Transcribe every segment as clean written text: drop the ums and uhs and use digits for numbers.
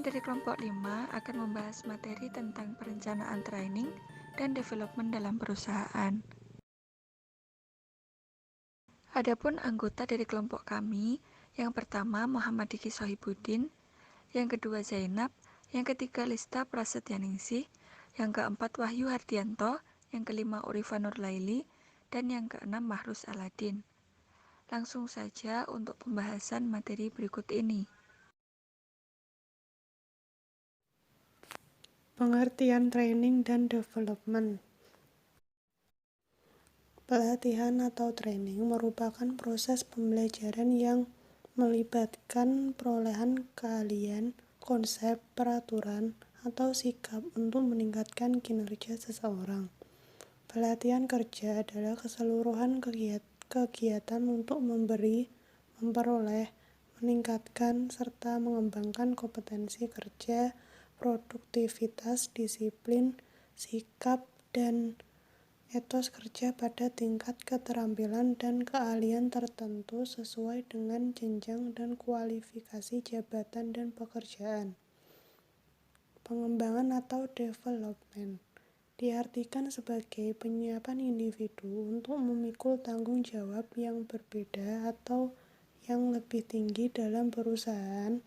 dari kelompok 5 akan membahas materi tentang perencanaan training dan development dalam perusahaan. Adapun anggota dari kelompok kami, yang pertama Muhammad Diki Sohibuddin, yang kedua Zainab, yang ketiga Lista Prasetyaningsih, yang keempat Wahyu Hardianto, yang kelima Urifa Nurlaili, dan yang keenam Mahrus Aladin. Langsung saja untuk pembahasan materi berikut ini. Pengertian training dan development. Pelatihan atau training merupakan proses pembelajaran yang melibatkan perolehan keahlian, konsep, peraturan, atau sikap untuk meningkatkan kinerja seseorang. Pelatihan kerja adalah keseluruhan kegiatan untuk memberi, memperoleh, meningkatkan, serta mengembangkan kompetensi kerja, produktivitas, disiplin, sikap, dan etos kerja pada tingkat keterampilan dan keahlian tertentu sesuai dengan jenjang dan kualifikasi jabatan dan pekerjaan. Pengembangan atau development diartikan sebagai penyiapan individu untuk memikul tanggung jawab yang berbeda atau yang lebih tinggi dalam perusahaan,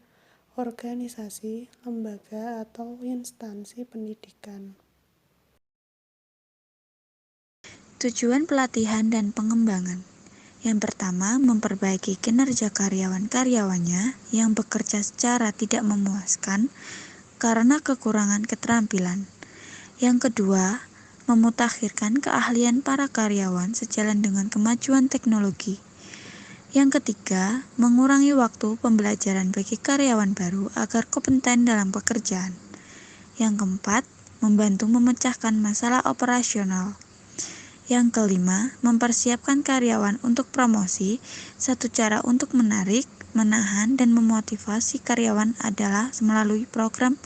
organisasi, lembaga, atau instansi pendidikan. Tujuan pelatihan dan pengembangan. Yang pertama, memperbaiki kinerja karyawan-karyawannya yang bekerja secara tidak memuaskan karena kekurangan keterampilan. Yang kedua, memutakhirkan keahlian para karyawan sejalan dengan kemajuan teknologi. Yang ketiga, mengurangi waktu pembelajaran bagi karyawan baru agar kompeten dalam pekerjaan. Yang keempat, membantu memecahkan masalah operasional. Yang kelima, mempersiapkan karyawan untuk promosi. Satu cara untuk menarik, menahan, dan memotivasi karyawan adalah melalui program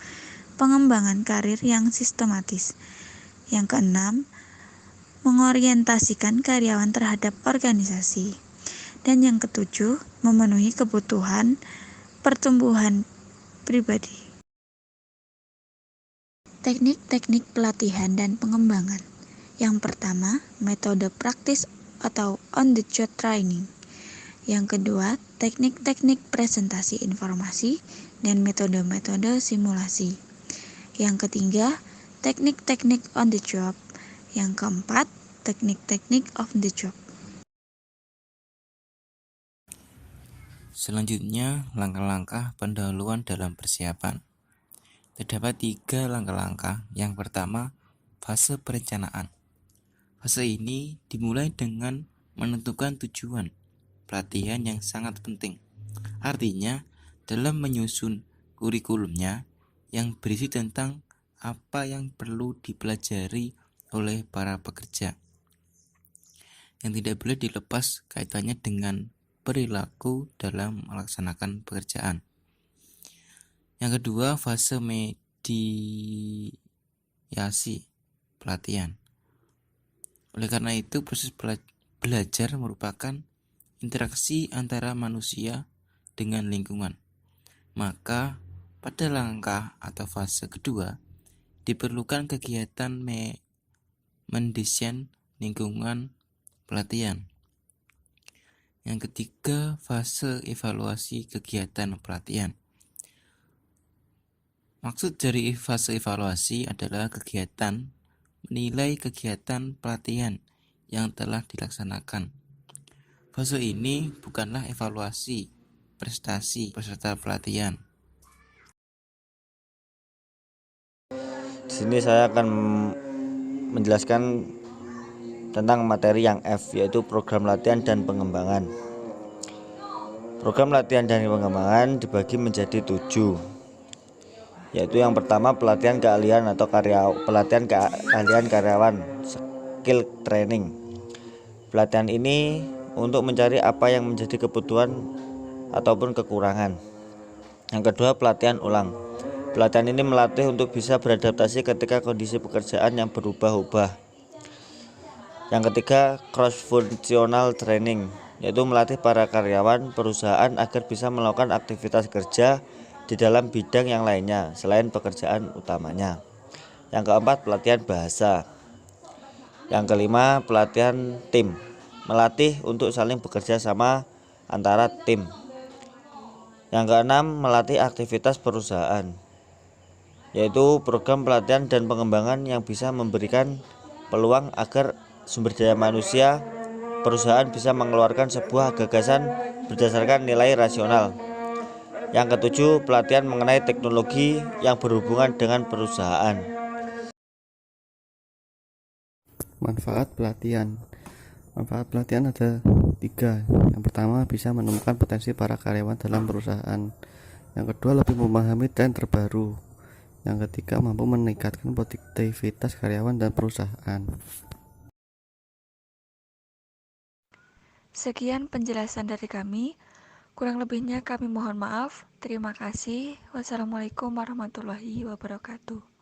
pengembangan karir yang sistematis. Yang keenam, mengorientasikan karyawan terhadap organisasi. Dan yang ketujuh, memenuhi kebutuhan pertumbuhan pribadi. Teknik-teknik pelatihan dan pengembangan. Yang pertama, metode praktis atau on-the-job training. Yang kedua, teknik-teknik presentasi informasi dan metode-metode simulasi. Yang ketiga, teknik-teknik on the job. Yang keempat, teknik-teknik off the job. Selanjutnya, langkah-langkah pendahuluan dalam persiapan. Terdapat 3 langkah-langkah. Yang pertama, fase perencanaan. Fase ini dimulai dengan menentukan tujuan pelatihan yang sangat penting. Artinya, dalam menyusun kurikulumnya yang berisi tentang apa yang perlu dipelajari oleh para pekerja. Yang tidak boleh dilepas kaitannya dengan perilaku dalam melaksanakan pekerjaan. Yang kedua, fase mediasi pelatihan. Oleh karena itu, proses belajar merupakan interaksi antara manusia dengan lingkungan. Maka, pada langkah atau fase kedua, diperlukan kegiatan mendesain lingkungan pelatihan. Yang ketiga, fase evaluasi kegiatan pelatihan. Maksud dari fase evaluasi adalah kegiatan menilai kegiatan pelatihan yang telah dilaksanakan. Fase ini bukanlah evaluasi prestasi peserta pelatihan. Di sini saya akan menjelaskan tentang materi yang F, yaitu program latihan dan pengembangan. Program latihan dan pengembangan dibagi menjadi 7, yaitu yang pertama pelatihan keahlian atau pelatihan keahlian karyawan, skill training. Pelatihan ini untuk mencari apa yang menjadi kebutuhan ataupun kekurangan. Yang kedua, pelatihan ulang. Pelatihan ini melatih untuk bisa beradaptasi ketika kondisi pekerjaan yang berubah-ubah. Yang ketiga, cross functional training, yaitu melatih para karyawan perusahaan agar bisa melakukan aktivitas kerja di di dalam bidang yang lainnya selain pekerjaan utamanya. Yang keempat, pelatihan bahasa. Yang kelima, pelatihan tim, melatih untuk saling bekerja sama antara tim. Yang keenam, melatih aktivitas perusahaan, yaitu program pelatihan dan pengembangan yang bisa memberikan peluang agar sumber daya manusia perusahaan bisa mengeluarkan sebuah gagasan berdasarkan nilai rasional. Yang ketujuh, pelatihan mengenai teknologi yang berhubungan dengan perusahaan. Manfaat pelatihan. Manfaat pelatihan ada 3. Yang pertama, bisa menemukan potensi para karyawan dalam perusahaan. Yang kedua, lebih memahami tren terbaru. Yang ketiga, mampu meningkatkan produktivitas karyawan dan perusahaan. Sekian penjelasan dari kami. Kurang lebihnya kami mohon maaf. Terima kasih. Wassalamualaikum warahmatullahi wabarakatuh.